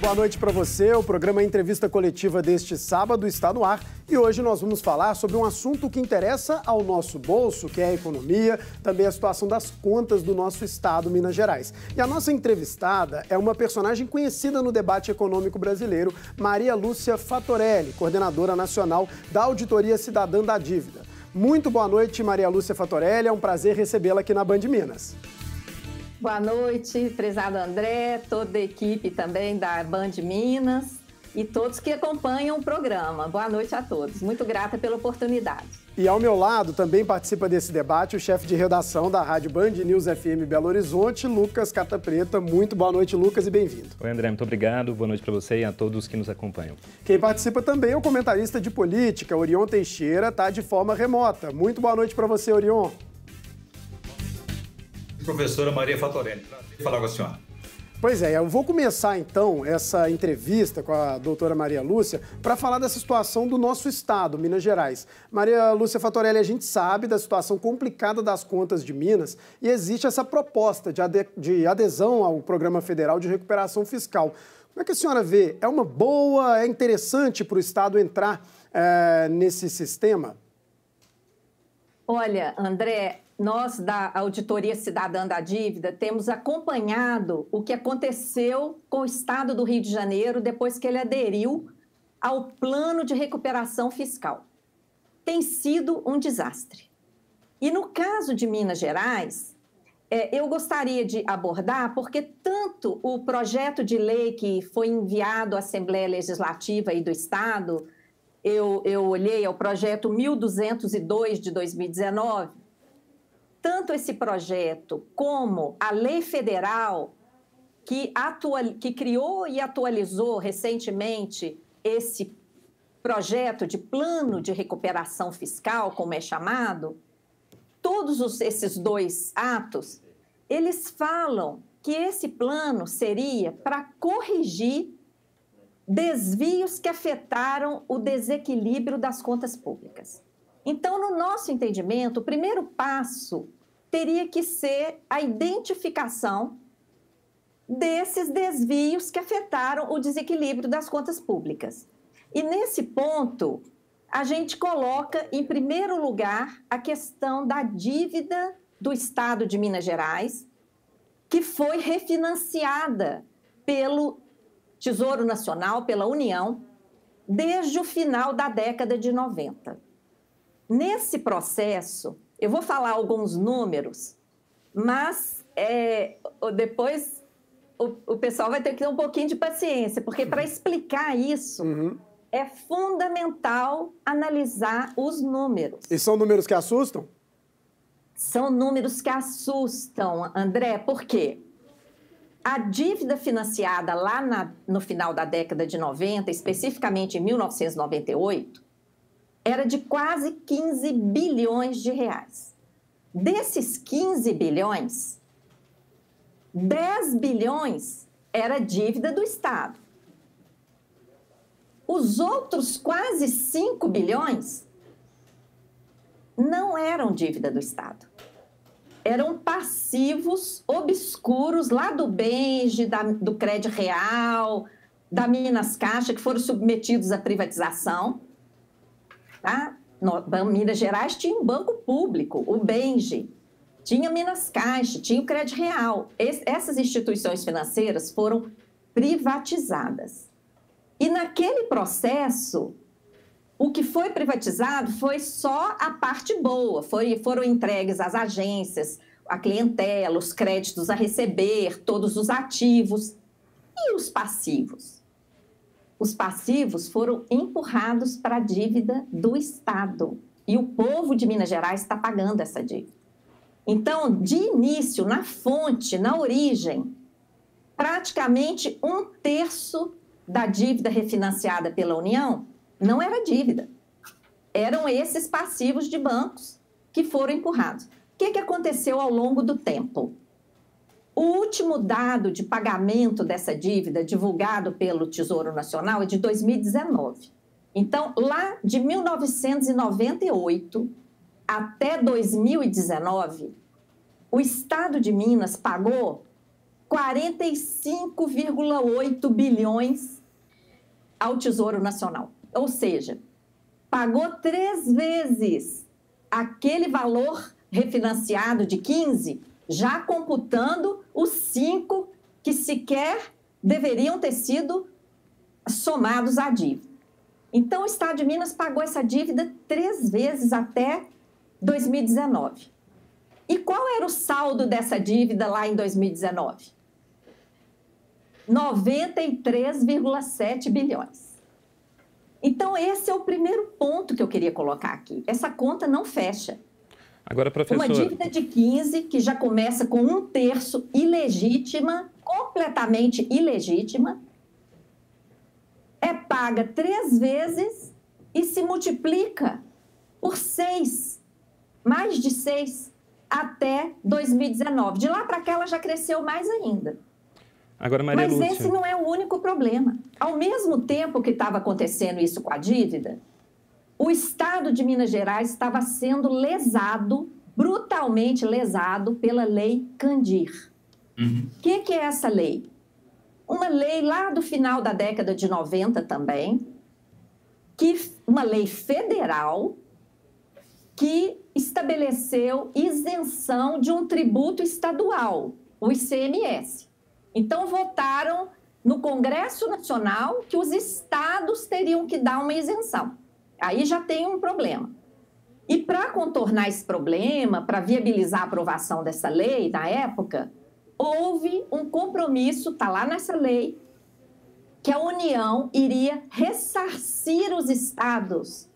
boa noite para você. O programa Entrevista Coletiva deste sábado está no ar e hoje nós vamos falar sobre um assunto que interessa ao nosso bolso, que é a economia, também a situação das contas do nosso estado, Minas Gerais. E a nossa entrevistada é uma personagem conhecida no debate econômico brasileiro, Maria Lúcia Fatorelli, coordenadora nacional da Auditoria Cidadã da Dívida. Muito boa noite, Maria Lúcia Fatorelli. É um prazer recebê-la aqui na Band Minas. Boa noite, prezado André, toda a equipe também da Band Minas e todos que acompanham o programa. Boa noite a todos. Muito grata pela oportunidade. E ao meu lado também participa desse debate o chefe de redação da Rádio Band News FM Belo Horizonte, Lucas Catapreta. Muito boa noite, Lucas, e bem-vindo. Oi, André, muito obrigado. Boa noite para você e a todos que nos acompanham. Quem participa também é o comentarista de política, Orion Teixeira, está de forma remota. Muito boa noite para você, Orion. Professora Maria Fatorelli, prazer falar com a senhora. Pois é, eu vou começar então essa entrevista com a doutora Maria Lúcia para falar dessa situação do nosso estado, Minas Gerais. Maria Lúcia Fatorelli, a gente sabe da situação complicada das contas de Minas e existe essa proposta de adesão ao Programa Federal de Recuperação Fiscal. Como é que a senhora vê? É uma boa, é interessante para o estado entrar nesse sistema? Olha, André, nós da Auditoria Cidadã da Dívida temos acompanhado o que aconteceu com o estado do Rio de Janeiro depois que ele aderiu ao Plano de Recuperação Fiscal. Tem sido um desastre. E no caso de Minas Gerais, eu gostaria de abordar porque tanto o projeto de lei que foi enviado à Assembleia Legislativa aí do estado, eu olhei ao projeto 1202 de 2019, tanto esse projeto como a lei federal que criou e atualizou recentemente esse projeto de plano de recuperação fiscal, como é chamado, todos esses dois atos, eles falam que esse plano seria para corrigir desvios que afetaram o desequilíbrio das contas públicas. Então, no nosso entendimento, o primeiro passo teria que ser a identificação desses desvios que afetaram o desequilíbrio das contas públicas. E nesse ponto, a gente coloca em primeiro lugar a questão da dívida do Estado de Minas Gerais, que foi refinanciada pelo Tesouro Nacional, pela União, desde o final da década de 90. Nesse processo, eu vou falar alguns números, mas depois o pessoal vai ter que ter um pouquinho de paciência, porque para explicar isso, é fundamental analisar os números. E são números que assustam? São números que assustam, André, por quê? A dívida financiada lá no final da década de 90, especificamente em 1998, era de quase 15 bilhões de reais. Desses 15 bilhões, 10 bilhões era dívida do Estado. Os outros quase 5 bilhões não eram dívida do Estado. Eram passivos obscuros lá do Benge, do Crédito Real, da Minas Caixa, que foram submetidos à privatização. Tá? Minas Gerais tinha um banco público, o Benge, tinha Minas Caixa, tinha o Crédito Real. Essas instituições financeiras foram privatizadas. E naquele processo, o que foi privatizado foi só a parte boa, foram entregues às agências, a clientela, os créditos a receber, todos os ativos. E os passivos? Os passivos foram empurrados para a dívida do Estado. E o povo de Minas Gerais está pagando essa dívida. Então, de início, na fonte, na origem, praticamente 1/3 da dívida refinanciada pela União não era dívida. Eram esses passivos de bancos que foram empurrados. O que aconteceu ao longo do tempo? O último dado de pagamento dessa dívida, divulgado pelo Tesouro Nacional, é de 2019. Então, lá de 1998 até 2019, o Estado de Minas pagou 45,8 bilhões ao Tesouro Nacional. Ou seja, pagou 3 vezes aquele valor refinanciado de 15, já computando os 5 que sequer deveriam ter sido somados à dívida. Então, o Estado de Minas pagou essa dívida 3 vezes até 2019. E qual era o saldo dessa dívida lá em 2019? 93,7 bilhões. Então, esse é o primeiro ponto que eu queria colocar aqui. Essa conta não fecha. Agora, professor... Uma dívida de 15, que já começa com 1/3 ilegítima, completamente ilegítima, é paga 3 vezes e se multiplica por 6, mais de 6, até 2019. De lá para cá, ela já cresceu mais ainda. Agora, Maria Lúcia... Mas esse não é o único problema. Ao mesmo tempo que estava acontecendo isso com a dívida, o Estado de Minas Gerais estava sendo lesado, brutalmente lesado, pela Lei Candir. O que é essa lei? Uma lei lá do final da década de 90 também, uma lei federal que estabeleceu isenção de um tributo estadual, o ICMS. Então, votaram no Congresso Nacional que os estados teriam que dar uma isenção. Aí já tem um problema. E para contornar esse problema, para viabilizar a aprovação dessa lei, na época, houve um compromisso, está lá nessa lei, que a União iria ressarcir os estados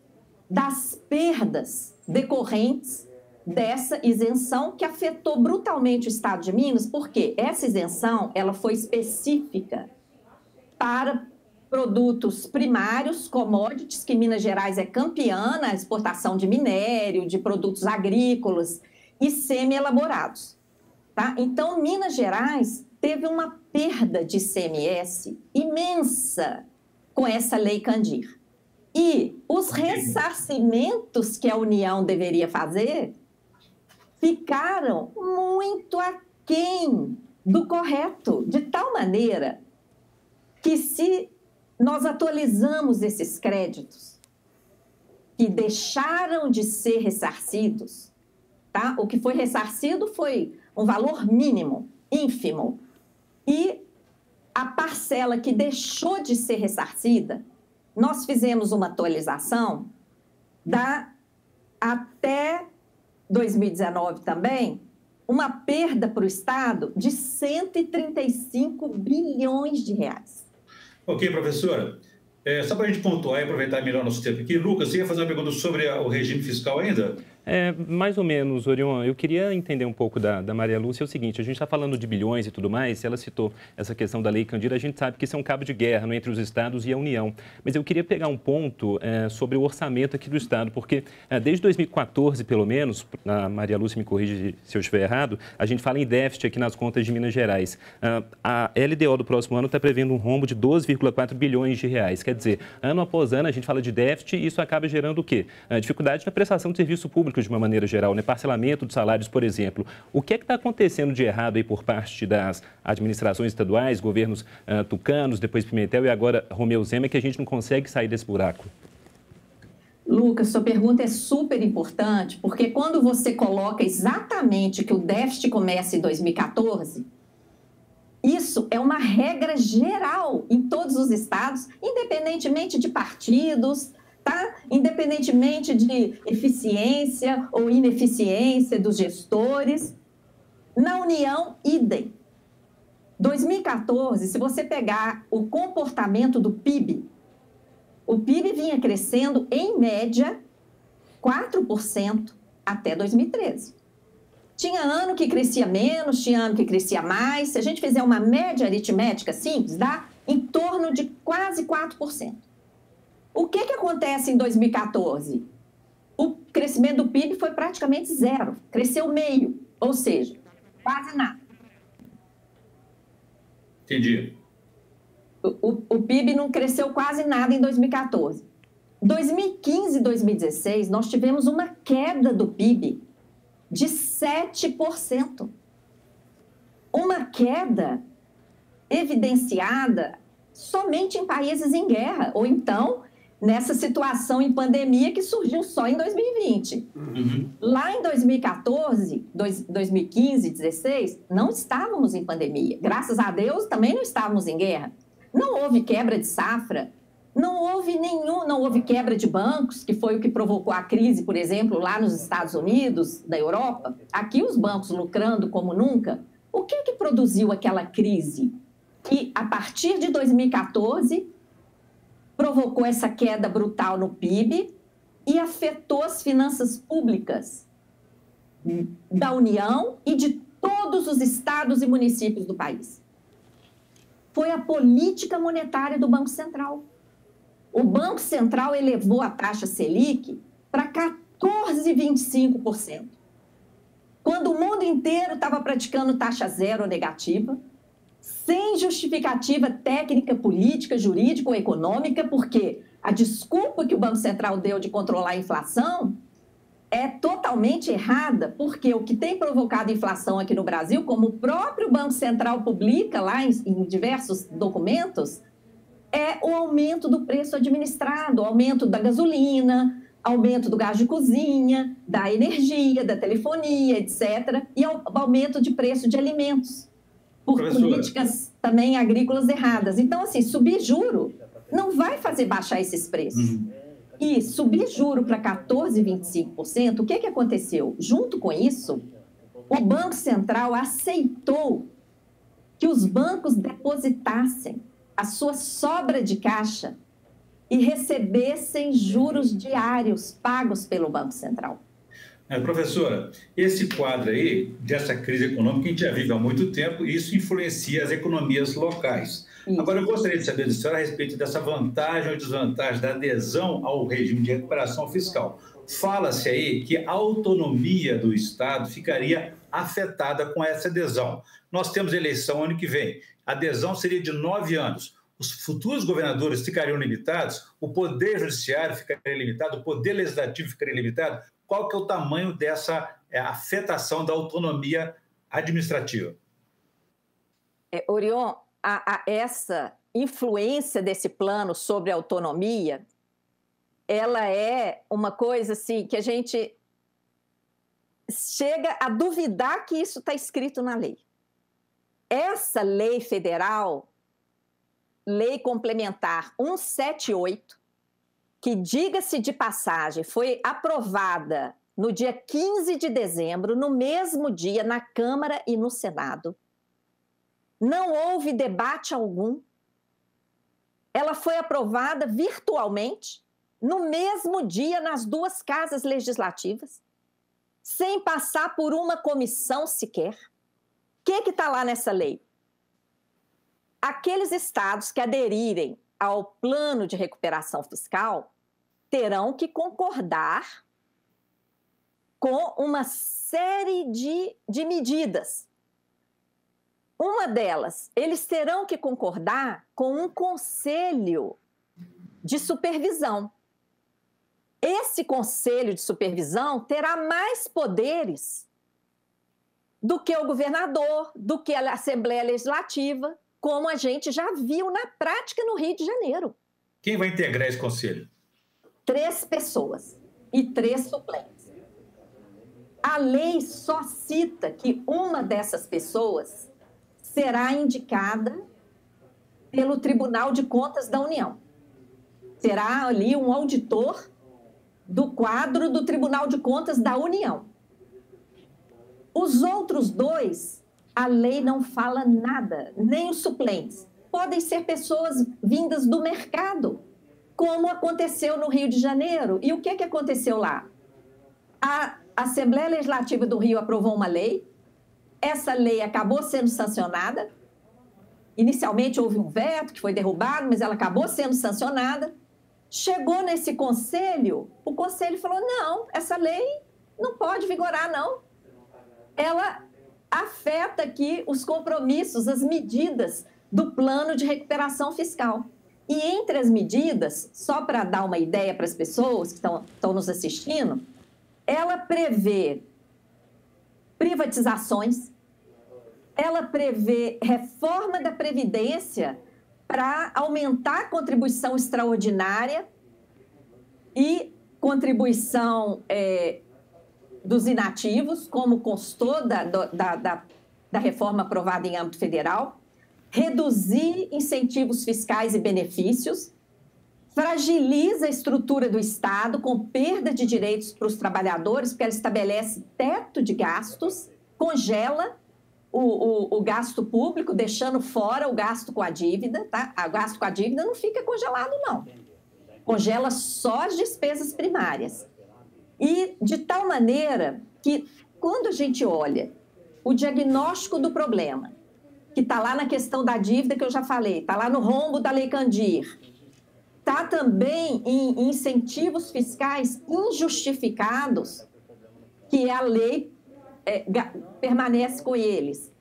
das perdas decorrentes dessa isenção que afetou brutalmente o Estado de Minas, porque essa isenção ela foi específica para produtos primários, commodities, que Minas Gerais é campeã na exportação de minério, de produtos agrícolas e semi-elaborados. Tá? Então, Minas Gerais teve uma perda de ICMS imensa com essa Lei Candir. E os ressarcimentos que a União deveria fazer ficaram muito aquém do correto, de tal maneira que se nós atualizamos esses créditos que deixaram de ser ressarcidos, tá? O que foi ressarcido foi um valor mínimo, ínfimo, e a parcela que deixou de ser ressarcida, nós fizemos uma atualização até 2019 também, uma perda para o Estado de 135 bilhões de reais. Ok, professora. Só para a gente pontuar e aproveitar melhor nosso tempo aqui, Lucas, você ia fazer uma pergunta sobre o regime fiscal ainda? Mais ou menos, Orion. Eu queria entender um pouco da Maria Lúcia. É o seguinte, a gente está falando de bilhões e tudo mais, ela citou essa questão da Lei Candir, a gente sabe que isso é um cabo de guerra entre os estados e a União. Mas eu queria pegar um ponto sobre o orçamento aqui do Estado, porque desde 2014, pelo menos, a Maria Lúcia me corrige se eu estiver errado, a gente fala em déficit aqui nas contas de Minas Gerais. A LDO do próximo ano está prevendo um rombo de 12,4 bilhões de reais. Quer dizer, ano após ano a gente fala de déficit e isso acaba gerando o quê? Dificuldade na prestação de serviço público de uma maneira geral, né? Parcelamento de salários, por exemplo. O que é que está acontecendo de errado aí por parte das administrações estaduais, governos tucanos, depois Pimentel e agora Romeu Zema, que a gente não consegue sair desse buraco? Lucas, sua pergunta é super importante, porque quando você coloca exatamente que o déficit começa em 2014, isso é uma regra geral em todos os estados, independentemente de partidos, tá? Independentemente de eficiência ou ineficiência dos gestores. Na União, idem. 2014, se você pegar o comportamento do PIB, o PIB vinha crescendo, em média, 4% até 2013. Tinha ano que crescia menos, tinha ano que crescia mais. Se a gente fizer uma média aritmética simples, dá em torno de quase 4%. O que acontece em 2014? O crescimento do PIB foi praticamente zero, cresceu meio, ou seja, quase nada. Entendi. O PIB não cresceu quase nada em 2014. 2015 e 2016, nós tivemos uma queda do PIB de 7%. Uma queda evidenciada somente em países em guerra, ou então nessa situação em pandemia que surgiu só em 2020. Lá em 2014, 2015, 2016, não estávamos em pandemia. Graças a Deus, também não estávamos em guerra. Não houve quebra de safra, não houve quebra de bancos, que foi o que provocou a crise, por exemplo, lá nos Estados Unidos, da Europa. Aqui os bancos lucrando como nunca. O que produziu aquela crise? Que, a partir de 2014, provocou essa queda brutal no PIB e afetou as finanças públicas da União e de todos os estados e municípios do país. Foi a política monetária do Banco Central. O Banco Central elevou a taxa Selic para 14,25%. Quando o mundo inteiro estava praticando taxa zero negativa, sem justificativa técnica, política, jurídica ou econômica, porque a desculpa que o Banco Central deu de controlar a inflação é totalmente errada, porque o que tem provocado inflação aqui no Brasil, como o próprio Banco Central publica lá em diversos documentos, é o aumento do preço administrado, o aumento da gasolina, aumento do gás de cozinha, da energia, da telefonia, etc., e o aumento de preço de alimentos, por políticas também agrícolas erradas. Então, assim, subir juro não vai fazer baixar esses preços. E subir juro para 14,25%, o que aconteceu? Junto com isso, o Banco Central aceitou que os bancos depositassem a sua sobra de caixa e recebessem juros diários pagos pelo Banco Central. Professora, esse quadro aí, dessa crise econômica, a gente já vive há muito tempo e isso influencia as economias locais. Isso. Agora, eu gostaria de saber da senhora a respeito dessa vantagem ou desvantagem da adesão ao regime de recuperação fiscal. Fala-se aí que a autonomia do Estado ficaria afetada com essa adesão. Nós temos eleição ano que vem. A adesão seria de 9 anos. Os futuros governadores ficariam limitados, o poder judiciário ficaria limitado, o poder legislativo ficaria limitado. Qual que é o tamanho dessa afetação da autonomia administrativa? Orion, essa influência desse plano sobre a autonomia, ela é uma coisa assim que a gente chega a duvidar que isso está escrito na lei. Essa lei federal, Lei Complementar 178, que, diga-se de passagem, foi aprovada no dia 15 de dezembro, no mesmo dia, na Câmara e no Senado. Não houve debate algum. Ela foi aprovada virtualmente, no mesmo dia, nas duas casas legislativas, sem passar por uma comissão sequer. O que está lá nessa lei? Aqueles estados que aderirem ao plano de recuperação fiscal terão que concordar com uma série de medidas. Uma delas, eles terão que concordar com um conselho de supervisão. Esse conselho de supervisão terá mais poderes do que o governador, do que a Assembleia Legislativa, como a gente já viu na prática no Rio de Janeiro. Quem vai integrar esse conselho? 3 pessoas e 3 suplentes. A lei só cita que uma dessas pessoas será indicada pelo Tribunal de Contas da União. Será ali um auditor do quadro do Tribunal de Contas da União. Os outros 2, a lei não fala nada, nem os suplentes. Podem ser pessoas vindas do mercado, como aconteceu no Rio de Janeiro. E o que aconteceu lá? A Assembleia Legislativa do Rio aprovou uma lei, essa lei acabou sendo sancionada. Inicialmente houve um veto que foi derrubado, mas ela acabou sendo sancionada. Chegou nesse conselho, o conselho falou, não, essa lei não pode vigorar, não. Ela afeta aqui os compromissos, as medidas do plano de recuperação fiscal. E entre as medidas, só para dar uma ideia para as pessoas que estão nos assistindo, ela prevê privatizações, ela prevê reforma da Previdência para aumentar a contribuição extraordinária e contribuição dos inativos, como constou da reforma aprovada em âmbito federal, reduzir incentivos fiscais e benefícios, fragiliza a estrutura do Estado com perda de direitos para os trabalhadores, porque ela estabelece teto de gastos, congela o gasto público, deixando fora o gasto com a dívida, tá? O gasto com a dívida não fica congelado, não. Congela só as despesas primárias. E de tal maneira que, quando a gente olha o diagnóstico do problema, que está lá na questão da dívida que eu já falei, está lá no rombo da Lei Candir, está também em incentivos fiscais injustificados, que a lei permanece com eles.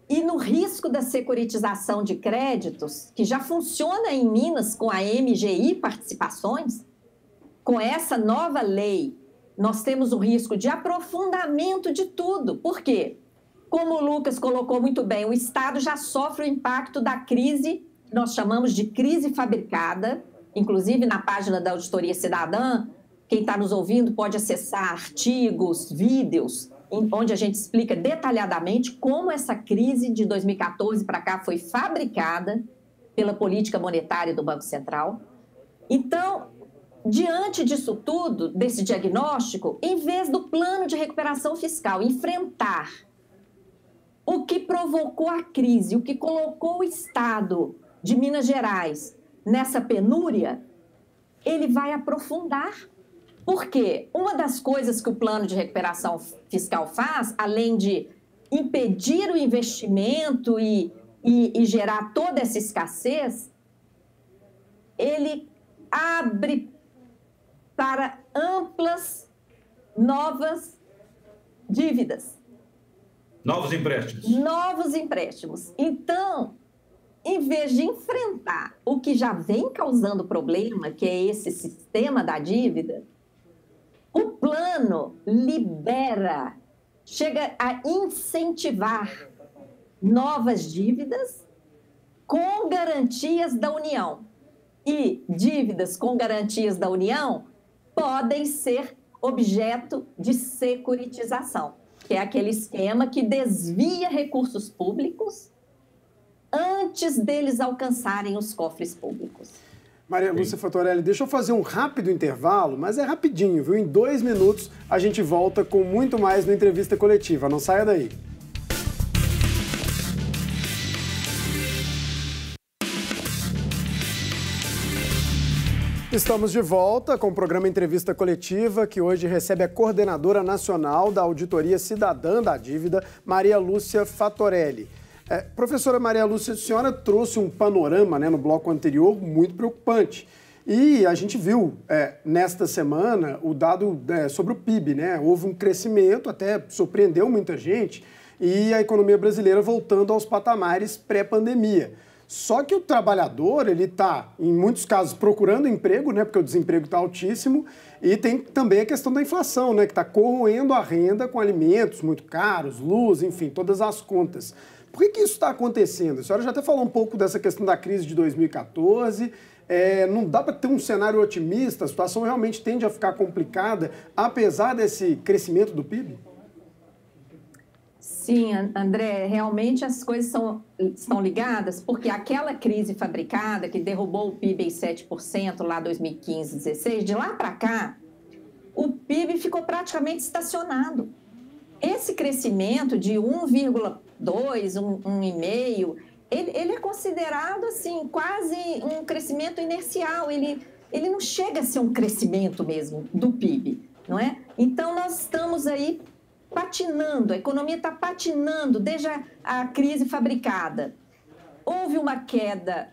E no risco da securitização de créditos, que já funciona em Minas com a MGI Participações, com essa nova lei, nós temos o risco de aprofundamento de tudo. Por quê? Como o Lucas colocou muito bem, o Estado já sofre o impacto da crise, nós chamamos de crise fabricada, inclusive na página da Auditoria Cidadã, quem está nos ouvindo pode acessar artigos, vídeos, onde a gente explica detalhadamente como essa crise de 2014 para cá foi fabricada pela política monetária do Banco Central. Então, diante disso tudo, desse diagnóstico, em vez do plano de recuperação fiscal enfrentar o que provocou a crise, o que colocou o Estado de Minas Gerais nessa penúria, ele vai aprofundar. Por quê? Uma das coisas que o plano de recuperação fiscal faz, além de impedir o investimento e gerar toda essa escassez, ele abre para amplas novas dívidas. Novos empréstimos. Novos empréstimos. Então, em vez de enfrentar o que já vem causando problema, que é esse sistema da dívida, o plano libera, chega a incentivar novas dívidas com garantias da União. E dívidas com garantias da União podem ser objeto de securitização, que é aquele esquema que desvia recursos públicos antes deles alcançarem os cofres públicos. Maria Lúcia Fattorelli, deixa eu fazer um rápido intervalo, mas é rapidinho, viu? Em 2 minutos a gente volta com muito mais no Entrevista Coletiva. Não saia daí. Estamos de volta com o programa Entrevista Coletiva, que hoje recebe a coordenadora nacional da Auditoria Cidadã da Dívida, Maria Lúcia Fattorelli. Professora Maria Lúcia, a senhora trouxe um panorama, no bloco anterior muito preocupante. E a gente viu nesta semana o dado sobre o PIB, Houve um crescimento, até surpreendeu muita gente, e a economia brasileira voltando aos patamares pré-pandemia. Só que o trabalhador, ele está, em muitos casos, procurando emprego, porque o desemprego está altíssimo, e tem também a questão da inflação, que está corroendo a renda com alimentos muito caros, luz, enfim, todas as contas. Por que isso está acontecendo? A senhora já até falou um pouco dessa questão da crise de 2014, não dá para ter um cenário otimista, a situação realmente tende a ficar complicada, apesar desse crescimento do PIB? Sim, André, realmente as coisas estão ligadas, porque aquela crise fabricada que derrubou o PIB em 7% lá 2015, 2016, de lá para cá, o PIB ficou praticamente estacionado. Esse crescimento de 1,2, 1,5, ele é considerado assim, quase um crescimento inercial, ele não chega a ser um crescimento mesmo do PIB, não é? Então, nós estamos aí patinando, a economia está patinando desde a crise fabricada. Houve uma queda,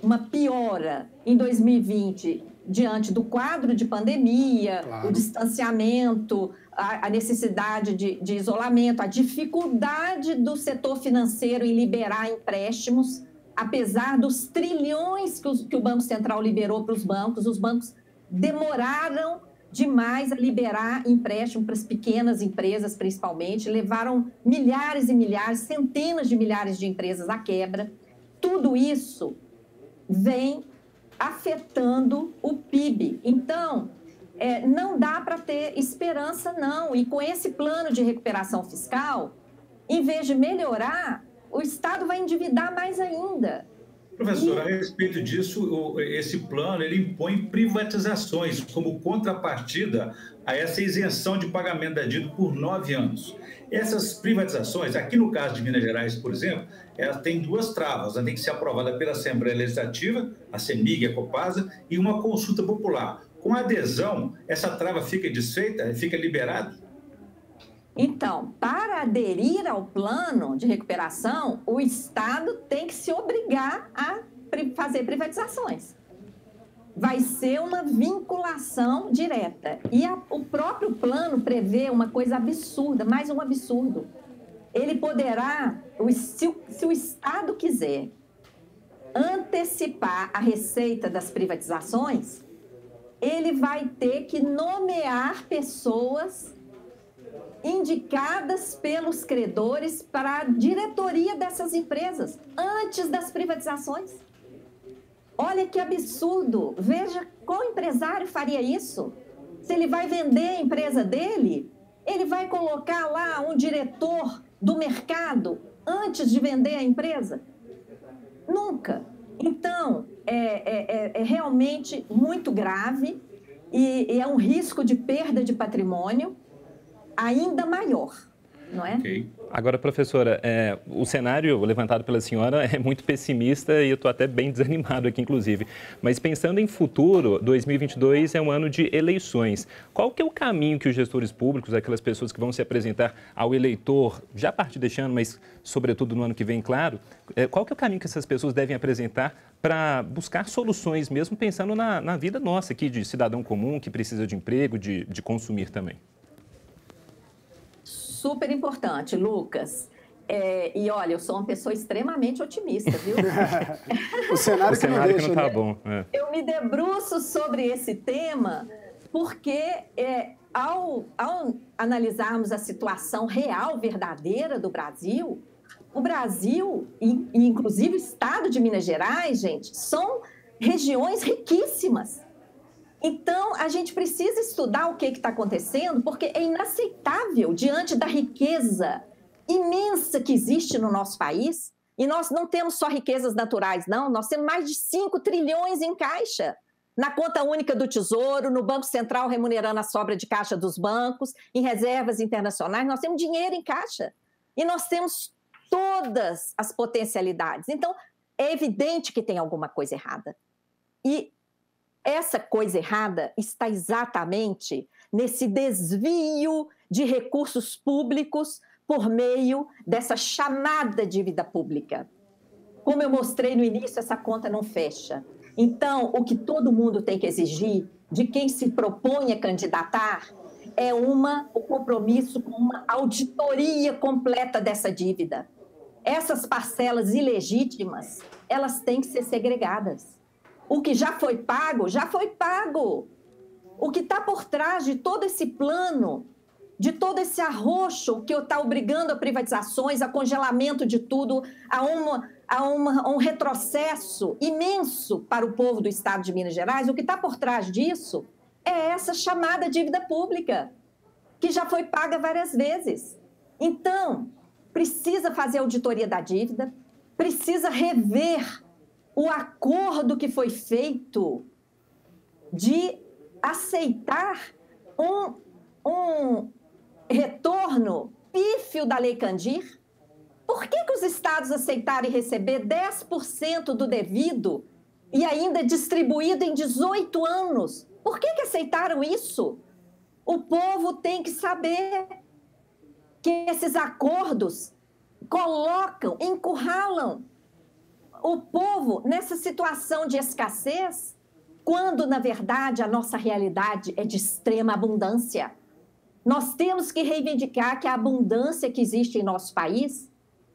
uma piora em 2020 diante do quadro de pandemia, claro, o distanciamento, a necessidade de isolamento, a dificuldade do setor financeiro em liberar empréstimos, apesar dos trilhões que o Banco Central liberou para os bancos demoraram demais a liberar empréstimo para as pequenas empresas, principalmente, levaram milhares e milhares, centenas de milhares de empresas à quebra. Tudo isso vem afetando o PIB. Então, não dá para ter esperança, não. E com esse plano de recuperação fiscal, em vez de melhorar, o Estado vai endividar mais ainda. Professora, a respeito disso, esse plano ele impõe privatizações como contrapartida a essa isenção de pagamento da dívida por 9 anos. Essas privatizações, aqui no caso de Minas Gerais, por exemplo, ela tem duas travas. Ela tem que ser aprovada pela Assembleia Legislativa, a CEMIG, a Copasa, e uma consulta popular. Com adesão, essa trava fica desfeita, fica liberada? Então, para aderir ao plano de recuperação, o Estado tem que se obrigar a fazer privatizações. Vai ser uma vinculação direta. E o próprio plano prevê uma coisa absurda, mais um absurdo. Ele poderá, se o Estado quiser antecipar a receita das privatizações, ele vai ter que nomear pessoas indicadas pelos credores para a diretoria dessas empresas, antes das privatizações. Olha que absurdo! Veja qual empresário faria isso. Se ele vai vender a empresa dele, ele vai colocar lá um diretor do mercado antes de vender a empresa? Nunca. Então, é realmente muito grave e é um risco de perda de patrimônio ainda maior, não é? Okay. Agora, professora, o cenário levantado pela senhora é muito pessimista e eu estou até bem desanimado aqui, inclusive. Mas pensando em futuro, 2022 é um ano de eleições. Qual que é o caminho que os gestores públicos, aquelas pessoas que vão se apresentar ao eleitor, já a partir deste ano, mas sobretudo no ano que vem, claro, qual que é o caminho que essas pessoas devem apresentar para buscar soluções, mesmo pensando na vida nossa aqui, de cidadão comum que precisa de emprego, de consumir também? Super importante, Lucas. E olha, eu sou uma pessoa extremamente otimista, viu? O cenário que não está bom. Eu me debruço sobre esse tema porque ao analisarmos a situação real, verdadeira do Brasil, o Brasil, e inclusive o estado de Minas Gerais, gente, são regiões riquíssimas. Então, a gente precisa estudar o que está acontecendo, porque é inaceitável, diante da riqueza imensa que existe no nosso país, e nós não temos só riquezas naturais, não, nós temos mais de 5 trilhões em caixa, na conta única do Tesouro, no Banco Central remunerando a sobra de caixa dos bancos, em reservas internacionais, nós temos dinheiro em caixa, e nós temos todas as potencialidades. Então, é evidente que tem alguma coisa errada. E essa coisa errada está exatamente nesse desvio de recursos públicos por meio dessa chamada dívida pública. Como eu mostrei no início, essa conta não fecha. Então, o que todo mundo tem que exigir de quem se propõe a candidatar é o compromisso com uma auditoria completa dessa dívida. Essas parcelas ilegítimas, elas têm que ser segregadas. O que já foi pago, já foi pago. O que está por trás de todo esse plano, de todo esse arroxo que está obrigando a privatizações, a congelamento de tudo, a um retrocesso imenso para o povo do estado de Minas Gerais, o que está por trás disso é essa chamada dívida pública, que já foi paga várias vezes. Então, precisa fazer auditoria da dívida, precisa rever o acordo que foi feito de aceitar um retorno pífio da Lei Candir. Por que os estados aceitaram receber 10% do devido e ainda distribuído em 18 anos? Por que aceitaram isso? O povo tem que saber que esses acordos colocam, encurralam o povo nessa situação de escassez, quando, na verdade, a nossa realidade é de extrema abundância. Nós temos que reivindicar que a abundância que existe em nosso país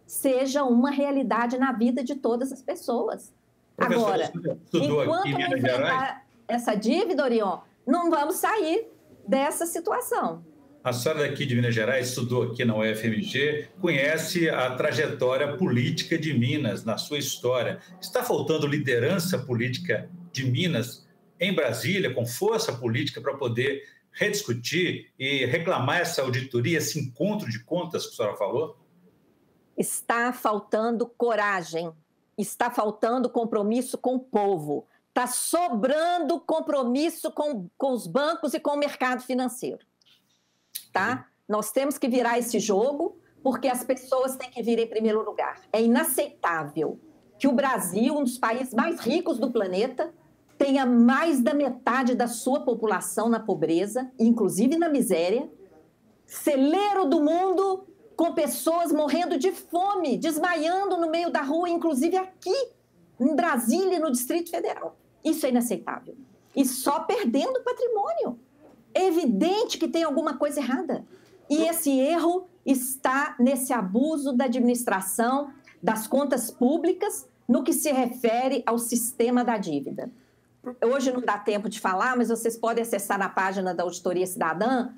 seja uma realidade na vida de todas as pessoas. Agora, enquanto não enfrentar essa dívida, Orion, não vamos sair dessa situação. A senhora daqui de Minas Gerais estudou aqui na UFMG, conhece a trajetória política de Minas na sua história. Está faltando liderança política de Minas em Brasília, com força política, para poder rediscutir e reclamar essa auditoria, esse encontro de contas que a senhora falou? Está faltando coragem, está faltando compromisso com o povo, está sobrando compromisso com os bancos e com o mercado financeiro. Tá? Nós temos que virar esse jogo, porque as pessoas têm que vir em primeiro lugar. É inaceitável que o Brasil, um dos países mais ricos do planeta, tenha mais da metade da sua população na pobreza, inclusive na miséria, celeiro do mundo, com pessoas morrendo de fome, desmaiando no meio da rua, inclusive aqui em Brasília, no Distrito Federal. Isso é inaceitável. E só perdendo patrimônio. É evidente que tem alguma coisa errada. E esse erro está nesse abuso da administração das contas públicas no que se refere ao sistema da dívida. Hoje não dá tempo de falar, mas vocês podem acessar na página da Auditoria Cidadã.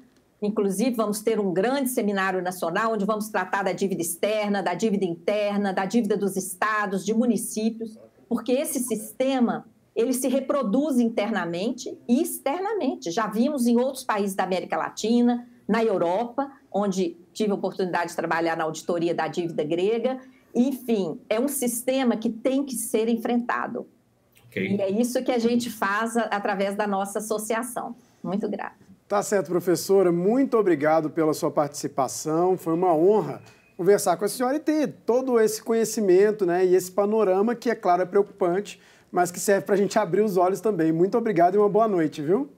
Inclusive, vamos ter um grande seminário nacional onde vamos tratar da dívida externa, da dívida interna, da dívida dos estados, de municípios, porque esse sistema ele se reproduz internamente e externamente. Já vimos em outros países da América Latina, na Europa, onde tive a oportunidade de trabalhar na auditoria da dívida grega. Enfim, é um sistema que tem que ser enfrentado. Okay. E é isso que a gente faz através da nossa associação. Muito grata. Tá certo, professora. Muito obrigado pela sua participação. Foi uma honra conversar com a senhora e ter todo esse conhecimento, né, e esse panorama que, é claro, é preocupante, mas que serve para a gente abrir os olhos também. Muito obrigado e uma boa noite, viu?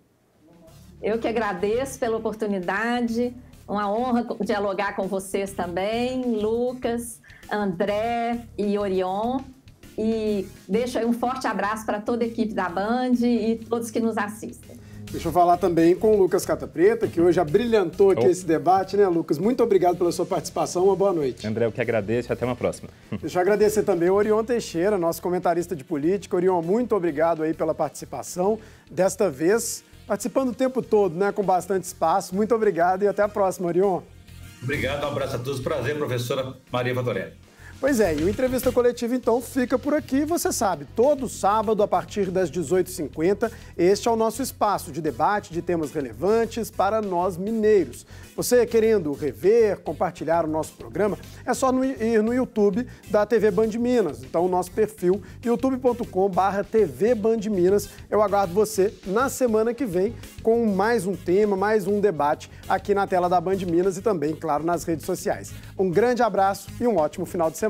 Eu que agradeço pela oportunidade, uma honra dialogar com vocês também, Lucas, André e Orion. E deixo aí um forte abraço para toda a equipe da Band e todos que nos assistem. Deixa eu falar também com o Lucas Cata Preta, que hoje abrilhantou aqui esse debate, né, Lucas? Muito obrigado pela sua participação, uma boa noite. André, eu que agradeço e até uma próxima. Deixa eu agradecer também ao Orion Teixeira, nosso comentarista de política. Orion, muito obrigado aí pela participação. Desta vez, participando o tempo todo, né, com bastante espaço. Muito obrigado e até a próxima, Orion. Obrigado, um abraço a todos. Prazer, professora Maria Vatorelli. Pois é, e o Entrevista Coletiva, então, fica por aqui. Você sabe, todo sábado, a partir das 18h50, este é o nosso espaço de debate de temas relevantes para nós mineiros. Você querendo rever, compartilhar o nosso programa, é só ir no YouTube da TV Band Minas. Então, o nosso perfil, youtube.com/TV Band Minas. Eu aguardo você na semana que vem com mais um tema, mais um debate aqui na tela da Band Minas e também, claro, nas redes sociais. Um grande abraço e um ótimo final de semana.